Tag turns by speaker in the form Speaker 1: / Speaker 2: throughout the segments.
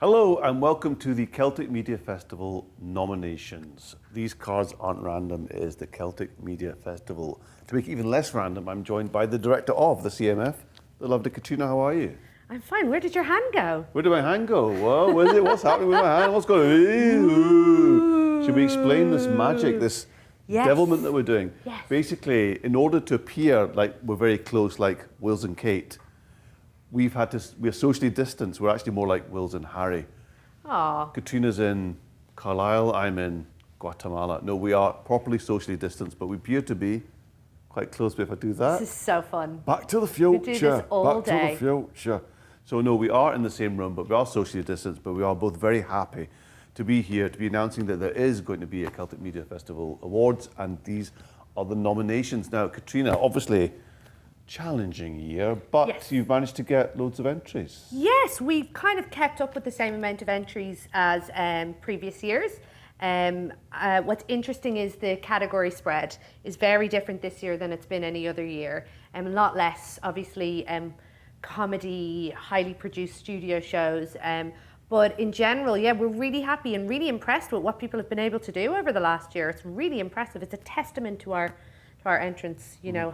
Speaker 1: Hello and welcome to the Celtic Media Festival nominations. These cards aren't random, it is the Celtic Media Festival. To make it even less random, I'm joined by the director of the CMF, the lovely Catriona. How are you?
Speaker 2: I'm fine. Where did your hand go?
Speaker 1: Where did my hand go? Well, where's it? What's happening with my hand? What's going on? Should we explain this magic, this devilment that we're doing?
Speaker 2: Yes.
Speaker 1: Basically, in order to appear like we're very close, like Wills and Kate, we're socially distanced. We're actually more like Wills and Harry.
Speaker 2: Aww.
Speaker 1: Catriona's in Carlisle, I'm in Guatemala. No, we are properly socially distanced, but we appear to be quite close. But if I do that,
Speaker 2: This is so fun.
Speaker 1: back to the future.
Speaker 2: We do this all
Speaker 1: back
Speaker 2: day.
Speaker 1: to the future. So no, we are in the same room, but we are socially distanced. But we are both very happy to be here, to be announcing that there is going to be a Celtic Media Festival Awards, and these are the nominations. Now, Catriona, obviously, challenging year, but
Speaker 2: Yes.
Speaker 1: you've managed to get loads of entries.
Speaker 2: Yes, we've kind of kept up with the same amount of entries as previous years. What's interesting is the category spread is very different this year than it's been any other year. A lot less, obviously, comedy, highly produced studio shows. But in general, yeah, we're really happy and really impressed with what people have been able to do over the last year. It's really impressive. It's a testament to our entrance, you know,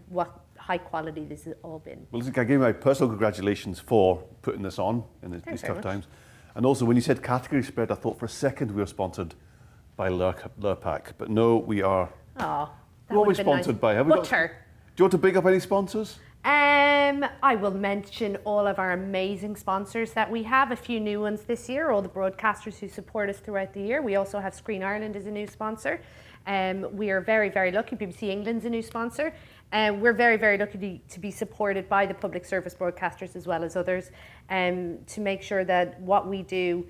Speaker 2: what high quality this has all been.
Speaker 1: Well, listen, I give you my personal congratulations for putting this on in these tough times. And also, when you said category spread, I thought for a second we were sponsored by Lurpak, but no, we are.
Speaker 2: Oh,
Speaker 1: What are we sponsored by? Have we
Speaker 2: Butter.
Speaker 1: Do you want to big up any sponsors?
Speaker 2: I will mention all of our amazing sponsors that we have, a few new ones this year, all the broadcasters who support us throughout the year. We also have Screen Ireland as a new sponsor. We are very, very lucky. BBC England's a new sponsor. We're very, very lucky to be supported by the public service broadcasters as well as others to make sure that what we do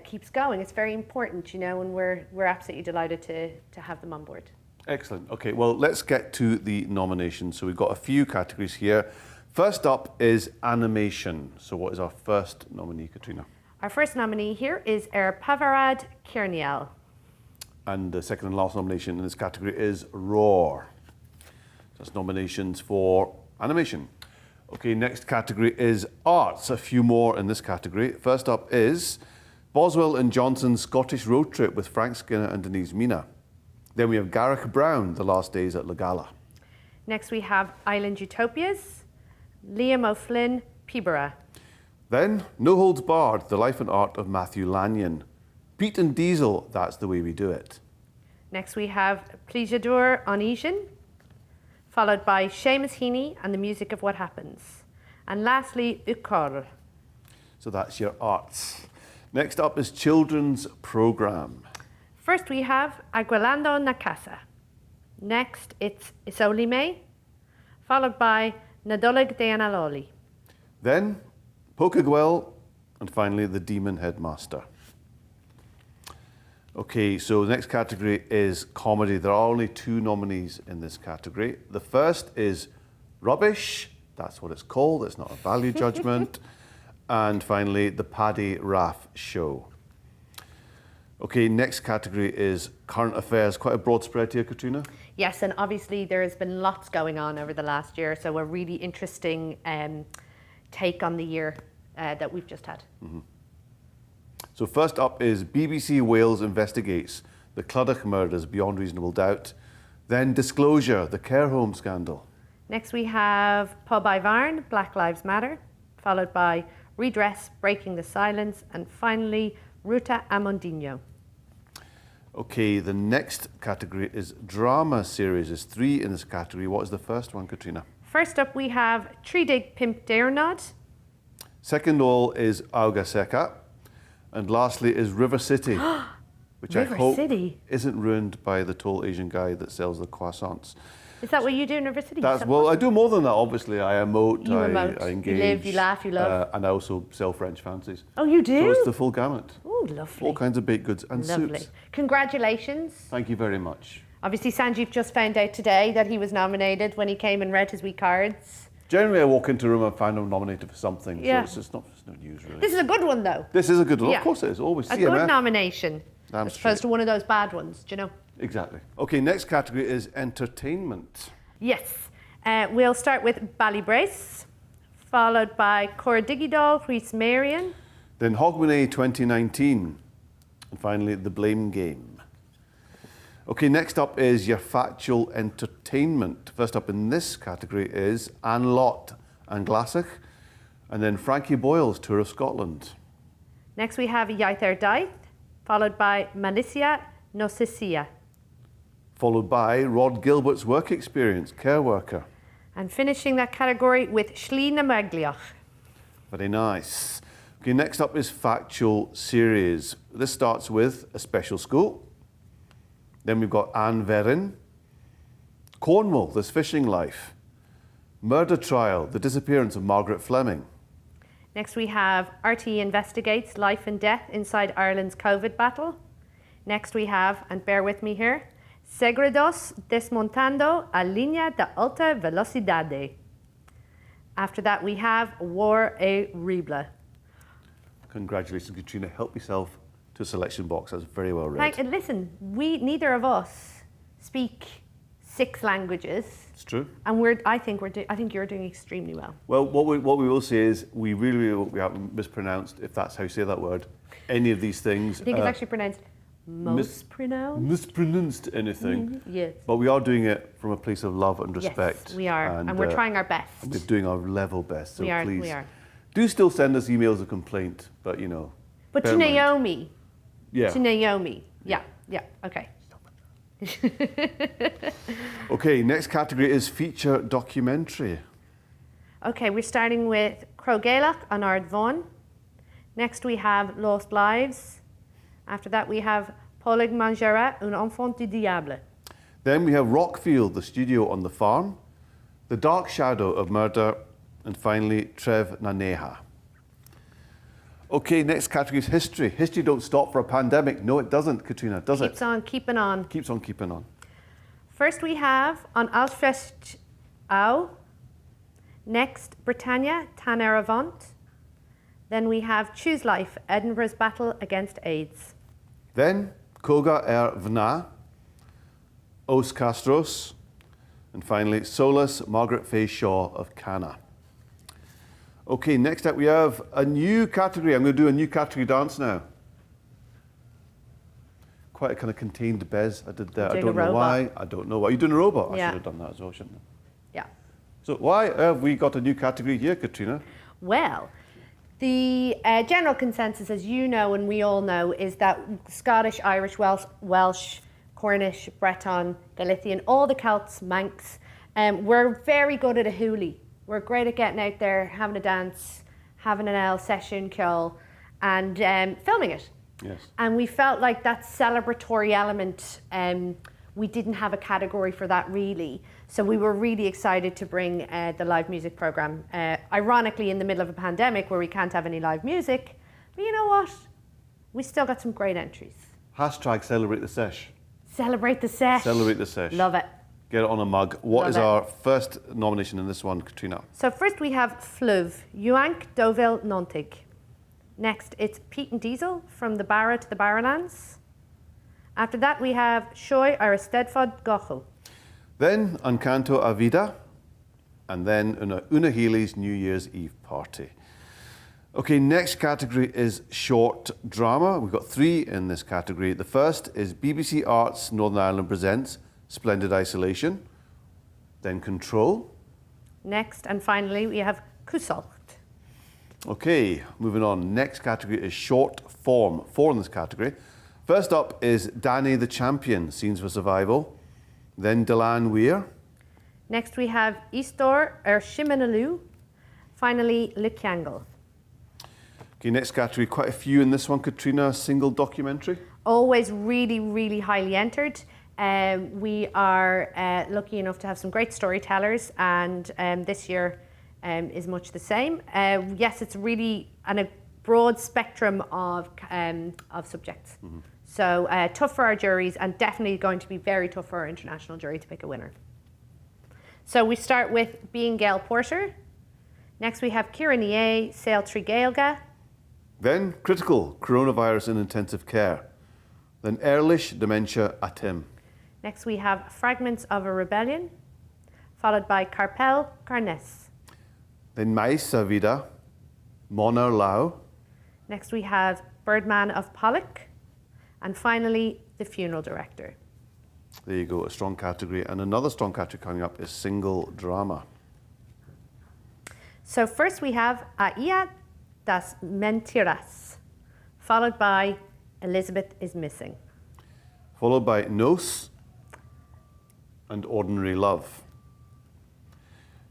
Speaker 2: keeps going. It's very important, you know, and we're absolutely delighted to have them on board.
Speaker 1: Excellent. Okay, well, let's get to the nominations. So we've got a few categories here. First up is animation. So what is our first nominee, Catriona?
Speaker 2: Our first nominee here is Pavarad Kierniel.
Speaker 1: And the second and last nomination in this category is Roar. That's nominations for animation. Okay, next category is arts. A few more in this category. First up is Boswell and Johnson's Scottish Road Trip with Frank Skinner and Denise Mina. Then we have Garrick Brown, The Last Days at La Gala.
Speaker 2: Next we have Island Utopias, Liam O'Flynn, Peterborough.
Speaker 1: Then No Holds Barred, The Life and Art of Matthew Lanyon. Pete and Diesel, That's the Way We Do It.
Speaker 2: Next we have Plijadur Onesian, followed by Seamus Heaney and the Music of What Happens. And lastly, Ukor.
Speaker 1: So that's your arts. Next up is children's programme.
Speaker 2: First we have Aguilando na Casa. Next it's Isoli May, followed by Nadolig de Analoli.
Speaker 1: Then Pokegwell, and finally The Demon Headmaster. Okay, so the next category is comedy. There are only two nominees in this category. The first is Rubbish, that's what it's called, it's not a value judgment. And finally, The Paddy Raff Show. Okay, next category is current affairs. Quite a broad spread here, Catriona.
Speaker 2: Yes, and obviously there has been lots going on over the last year, so a really interesting take on the year that we've just had.
Speaker 1: Mm-hmm. So first up is BBC Wales investigates the Clydach murders beyond reasonable doubt. Then Disclosure, the care home scandal.
Speaker 2: Next we have Pub Ivarn, Black Lives Matter, followed by Redress, Breaking the Silence, and finally Ruta Amondino.
Speaker 1: Okay, the next category is drama series. There's three in this category. What is the first one, Catriona?
Speaker 2: First up we have Trídig Pimp Deirnod.
Speaker 1: Second all is Auga Seca. And lastly is River City, which
Speaker 2: River
Speaker 1: I hope
Speaker 2: City.
Speaker 1: isn't ruined by the tall Asian guy that sells the croissants.
Speaker 2: Is that what you do in River City?
Speaker 1: That's, well, I do more than that, obviously. I emote,
Speaker 2: You emote.
Speaker 1: I engage.
Speaker 2: You live, you laugh, you love.
Speaker 1: And I also sell French fancies.
Speaker 2: Oh, you do?
Speaker 1: So it's the full gamut.
Speaker 2: Oh, lovely.
Speaker 1: All kinds of baked goods and
Speaker 2: Lovely.
Speaker 1: soups.
Speaker 2: Congratulations.
Speaker 1: Thank you very much.
Speaker 2: Obviously, Sanjeev just found out today that he was nominated when he came and read his wee cards.
Speaker 1: Generally, I walk into a room and find I'm nominated for something.
Speaker 2: Yeah.
Speaker 1: So it's no news, really.
Speaker 2: This is a good one, though.
Speaker 1: This is a good one.
Speaker 2: Yeah.
Speaker 1: Of course it is. Always
Speaker 2: A
Speaker 1: CMF.
Speaker 2: good nomination.
Speaker 1: Damn
Speaker 2: as
Speaker 1: straight.
Speaker 2: opposed to one of those bad ones, do you know?
Speaker 1: Exactly. Okay, next category is entertainment.
Speaker 2: Yes. We'll start with Ballybrace, followed by Cordigidol, Rhys Marion.
Speaker 1: Then Hogmanay 2019. And finally, The Blame Game. Okay, next up is your factual entertainment. First up in this category is Anne Lott and Glassach, and then Frankie Boyle's Tour of Scotland.
Speaker 2: Next we have Yaither Daith, followed by Malicia Nosisia.
Speaker 1: Followed by Rod Gilbert's work experience, care worker.
Speaker 2: And finishing that category with Shlína Magliach.
Speaker 1: Very nice. Okay, next up is factual series. This starts with A Special School. Then we've got Anne Verin. Cornwall, This Fishing Life. Murder Trial, The Disappearance of Margaret Fleming.
Speaker 2: Next we have RTE Investigates Life and Death Inside Ireland's COVID Battle. Next we have, and bear with me here, Segredos Desmontando a Línea de Alta Velocidade. After that we have War e Rible.
Speaker 1: Congratulations, Catriona. Help yourself to a selection box. That's very well read.
Speaker 2: Listen, neither of us speak 6 languages.
Speaker 1: It's true.
Speaker 2: And I think you're doing extremely well.
Speaker 1: Well, what we will say is we really hope we haven't mispronounced, if that's how you say that word, any of these things.
Speaker 2: I think it's actually pronounced
Speaker 1: mispronounced anything.
Speaker 2: Yes.
Speaker 1: But we are doing it from a place of love and respect.
Speaker 2: Yes, we are. And we're trying our best.
Speaker 1: And we're doing our level best. So
Speaker 2: we are.
Speaker 1: Do still send us emails of complaint, but you know.
Speaker 2: But to Naomi.
Speaker 1: Yeah.
Speaker 2: To Naomi. Yeah. Okay.
Speaker 1: Okay, next category is feature documentary.
Speaker 2: Okay, we're starting with Crogailach on Ard Vaughan. Next we have Lost Lives. After that we have Polig Mangera, Un Enfant du Diable.
Speaker 1: Then we have Rockfield, the studio on the farm. The Dark Shadow of Murder. And finally, Trev Naneha. Okay, next category is history. History don't stop for a pandemic. No, it doesn't, Catriona, does it?
Speaker 2: Keeps on keeping on.
Speaker 1: Keeps on keeping on.
Speaker 2: First we have on Alfest Au. Next, Britannia, Tan Avant. Then we have Choose Life, Edinburgh's Battle Against AIDS.
Speaker 1: Then, Koga Vna, Os Castros. And finally, Solus, Margaret Fay Shaw of Cana. Okay, next up we have a new category. I'm going to do a new category dance now. Quite a kind of contained bez I did there. I don't know why. I don't know why. You're doing a robot?
Speaker 2: Yeah.
Speaker 1: I should have done that as well, shouldn't I?
Speaker 2: Yeah.
Speaker 1: So why have we got a new category here, Catriona?
Speaker 2: Well, the general consensus, as you know and we all know, is that Scottish, Irish, Welsh, Cornish, Breton, Galician, all the Celts, Manx, we're very good at a hoolie. We're great at getting out there, having a dance, having an L session, kill, and filming it.
Speaker 1: Yes.
Speaker 2: And we felt like that celebratory element, we didn't have a category for that really. So we were really excited to bring the live music program. Ironically, in the middle of a pandemic where we can't have any live music, but you know what? We still got some great entries.
Speaker 1: Hashtag celebrate the sesh.
Speaker 2: Celebrate the sesh.
Speaker 1: Celebrate the sesh.
Speaker 2: Love it.
Speaker 1: Get it on a mug. What
Speaker 2: Love
Speaker 1: is
Speaker 2: it.
Speaker 1: our first nomination in this one, Catriona?
Speaker 2: So first we have Fluv, Yuank Dovil Nontig. Next, it's Pete and Diesel from the Barra to the Barrowlands. After that, we have Shoy Aristedfod Gochu.
Speaker 1: Then Encanto a Vida, and then Una Healy's New Year's Eve party. Okay, next category is short drama. We've got 3 in this category. The first is BBC Arts Northern Ireland Presents Splendid Isolation. Then Control.
Speaker 2: Next, and finally, we have Kusalcht.
Speaker 1: Okay, moving on. Next category is short form. 4 in this category. First up is Danny the Champion, Scenes for Survival. Then Delan Weir.
Speaker 2: Next, we have Istor Shimanaloo. Finally, Likiangle.
Speaker 1: Okay, next category, quite a few in this one. Catriona, single documentary.
Speaker 2: Always really, really highly entered. We are lucky enough to have some great storytellers, and this year is much the same. Yes, it's really a broad spectrum of subjects. Mm-hmm. So tough for our juries, and definitely going to be very tough for our international jury to pick a winner. So we start with Being Gail Porter. Next we have Kira Nie, Sail Trí Gaelga.
Speaker 1: Then Critical, Coronavirus in Intensive Care. Then Ehrlich, Dementia at Him.
Speaker 2: Next we have Fragments of a Rebellion, followed by Carpel Carnes.
Speaker 1: Then Mais a Vida, Monar Lau.
Speaker 2: Next we have Birdman of Pollock. And finally, the funeral director.
Speaker 1: There you go, a strong category. And another strong category coming up is single drama.
Speaker 2: So first we have A Ia das Mentiras, followed by Elizabeth is Missing.
Speaker 1: Followed by Nos and Ordinary Love.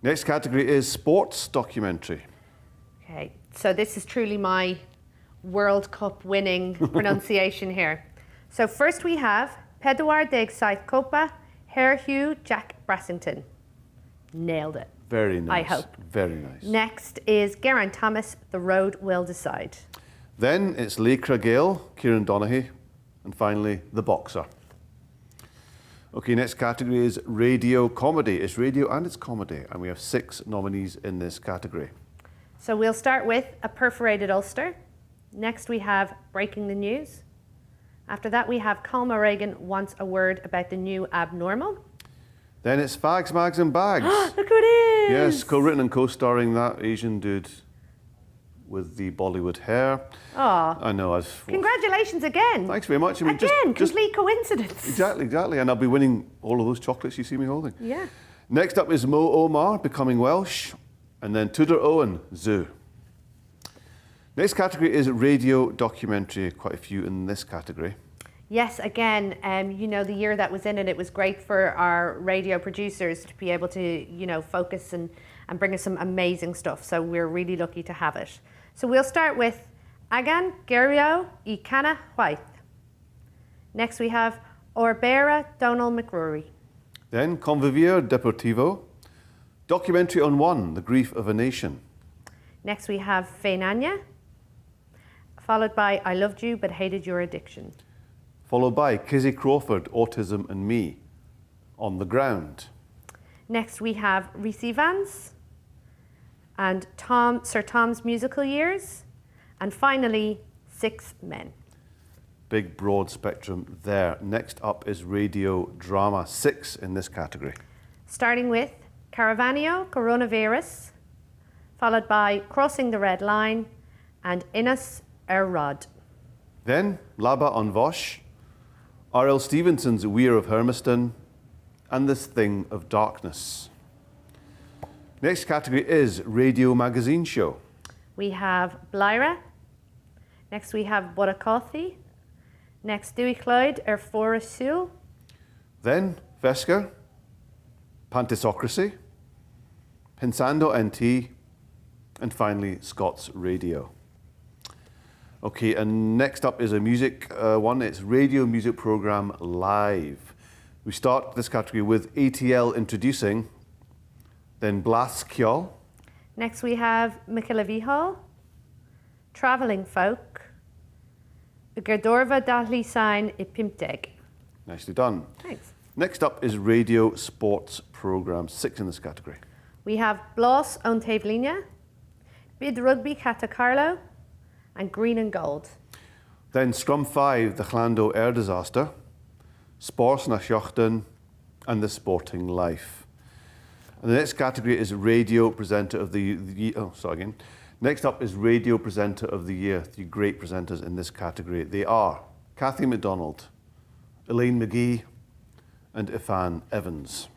Speaker 1: Next category is sports documentary.
Speaker 2: Okay, so this is truly my World Cup winning pronunciation here. So first we have Pedwar deg Saith Copa, Hugh Jack Brassington. Nailed it.
Speaker 1: Very nice.
Speaker 2: I hope.
Speaker 1: Very nice.
Speaker 2: Next is Geraint Thomas, The Road Will Decide.
Speaker 1: Then it's Leicra Gale, Kieran Donaghy, and finally The Boxer. Okay, next category is radio comedy. It's radio and it's comedy, and we have 6 nominees in this category.
Speaker 2: So we'll start with A Perforated Ulster. Next we have Breaking the News. After that we have Colma Reagan Wants a Word About the New Abnormal.
Speaker 1: Then it's Fags, Mags and Bags.
Speaker 2: Look who it is!
Speaker 1: Yes, co-written and co-starring that Asian dude with the Bollywood hair.
Speaker 2: Aw.
Speaker 1: I know.
Speaker 2: Congratulations again.
Speaker 1: Thanks very much. I mean,
Speaker 2: Again, complete coincidence.
Speaker 1: Exactly. And I'll be winning all of those chocolates you see me holding.
Speaker 2: Yeah.
Speaker 1: Next up is Mo Omar, Becoming Welsh. And then Tudor Owen, Zoo. Next category is radio documentary. Quite a few in this category.
Speaker 2: Yes, again, you know, the year that was in it, it was great for our radio producers to be able to, you know, focus and bring us some amazing stuff. So we're really lucky to have it. So we'll start with Agan Gerio y Cana White. Next we have Orbera Donald McRory.
Speaker 1: Then Convivir Deportivo. Documentary on One, The Grief of a Nation.
Speaker 2: Next we have Feinanya, followed by I Loved You But Hated Your Addiction.
Speaker 1: Followed by Kizzy Crawford, Autism and Me, On the Ground.
Speaker 2: Next we have Rhys Evans and Sir Tom's Musical Years. And finally, 6 Men.
Speaker 1: Big broad spectrum there. Next up is radio drama, 6 in this category.
Speaker 2: Starting with Caravanio, Coronavirus, followed by Crossing the Red Line and Innes Rod.
Speaker 1: Then Laba on Vosh, R.L. Stevenson's Weir of Hermiston, and This Thing of Darkness. Next category is radio magazine show.
Speaker 2: We have Blaira. Next we have Boracothi. Next Dewey Clyde, Forest.
Speaker 1: Then Vesca, Pantisocracy, Pensando NT, and finally Scots Radio. Okay, and next up is a music one. It's Radio Music Programme Live. We start this category with ATL introducing, then Blas Kjol.
Speaker 2: Next we have Michaela Vihal, Travelling Folk, Gerdorva Dahli Sign Ipimteg.
Speaker 1: Nicely done.
Speaker 2: Thanks.
Speaker 1: Next up is Radio Sports Programme, 6 in this category.
Speaker 2: We have Blas on Tavelina, Bid Rugby Cata Carlo, and Green and Gold.
Speaker 1: Then Scrum 5, The Chlando Air Disaster, Spors na Sjochten, and The Sporting Life. And the next category is Radio Presenter of the Next up is Radio Presenter of the Year. 3 great presenters in this category. They are Cathy McDonald, Elaine McGee, and Ifan Evans.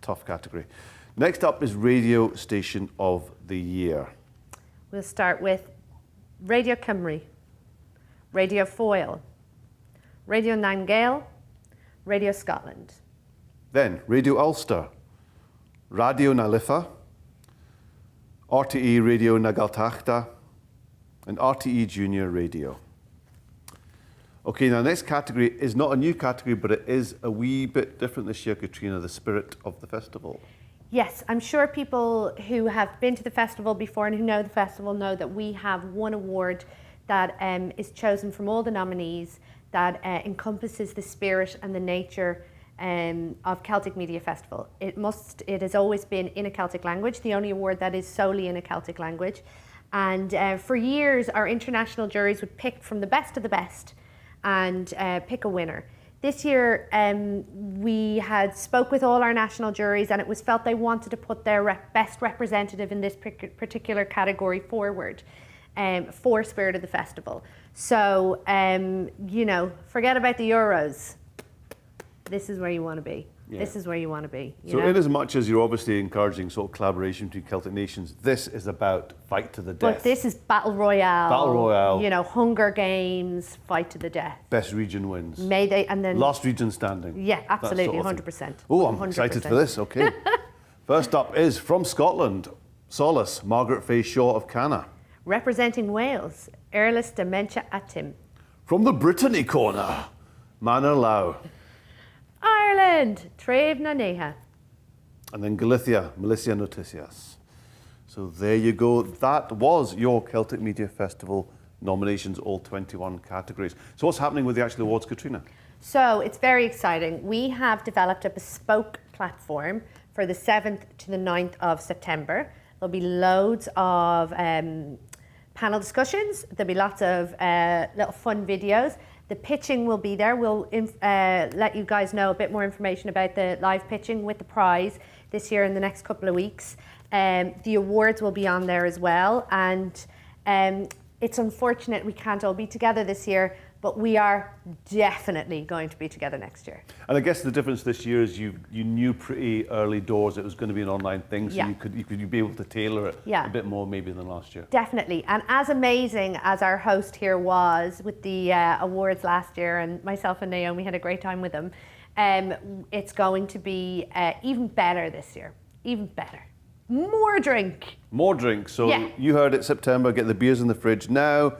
Speaker 1: Tough category. Next up is Radio Station of the Year.
Speaker 2: We'll start with Radio Cymru, Radio Foyle, Radio Nangale, Radio Scotland.
Speaker 1: Then Radio Ulster, Radio Nalitha, RTE Radio Nagaltachta, and RTE Junior Radio. Okay, now next category is not a new category, but it is a wee bit different this year, Catriona, the spirit of the festival.
Speaker 2: Yes, I'm sure people who have been to the festival before and who know the festival know that we have one award that is chosen from all the nominees that encompasses the spirit and the nature of Celtic Media Festival. It has always been in a Celtic language, the only award that is solely in a Celtic language. And for years, our international juries would pick from the best of the best and pick a winner. This year, we had spoke with all our national juries and it was felt they wanted to put their best representative in this particular category forward. for Spirit of the Festival. So, you know, forget about the Euros. This is where you want to be.
Speaker 1: Yeah.
Speaker 2: This is where you want to be.
Speaker 1: So in as much as you're obviously encouraging sort of collaboration between Celtic nations, this is about fight to the death.
Speaker 2: But this is Battle Royale.
Speaker 1: Battle Royale.
Speaker 2: You know, Hunger Games, fight to the death.
Speaker 1: Best region wins.
Speaker 2: May they, and then...
Speaker 1: Last region standing.
Speaker 2: Yeah, absolutely,
Speaker 1: That sort of
Speaker 2: 100%.
Speaker 1: Oh, I'm excited for this, okay. First up is from Scotland, Solace, Margaret Faye Shaw of Canna.
Speaker 2: Representing Wales, Airless Dementia Atim.
Speaker 1: From the Brittany corner, Manor Lau.
Speaker 2: Ireland, Treve na Neha.
Speaker 1: And then Galicia, Milicia Noticias. So there you go. That was your Celtic Media Festival nominations, all 21 categories. So what's happening with the actual awards, Catriona?
Speaker 2: So it's very exciting. We have developed a bespoke platform for the 7th to the 9th of September. There'll be loads of panel discussions. There'll be lots of little fun videos. The pitching will be there. We'll let you guys know a bit more information about the live pitching with the prize this year in the next couple of weeks. The awards will be on there as well. And it's unfortunate we can't all be together this year, but we are definitely going to be together next year.
Speaker 1: And I guess the difference this year is you knew pretty early doors it was going to be an online thing, so
Speaker 2: Yeah.
Speaker 1: you'd be able to tailor it
Speaker 2: Yeah.
Speaker 1: a bit more maybe than last year.
Speaker 2: Definitely. And as amazing as our host here was with the awards last year, and myself and Naomi had a great time with them, it's going to be even better this year. Even better. More drink.
Speaker 1: More drinks. So
Speaker 2: Yeah.
Speaker 1: you heard it, September, get the beers in the fridge now.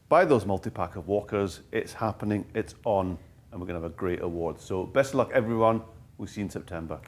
Speaker 1: Buy those multi-pack of Walkers. It's happening, it's on, and we're going to have a great award. So best of luck, everyone. We'll see you in September.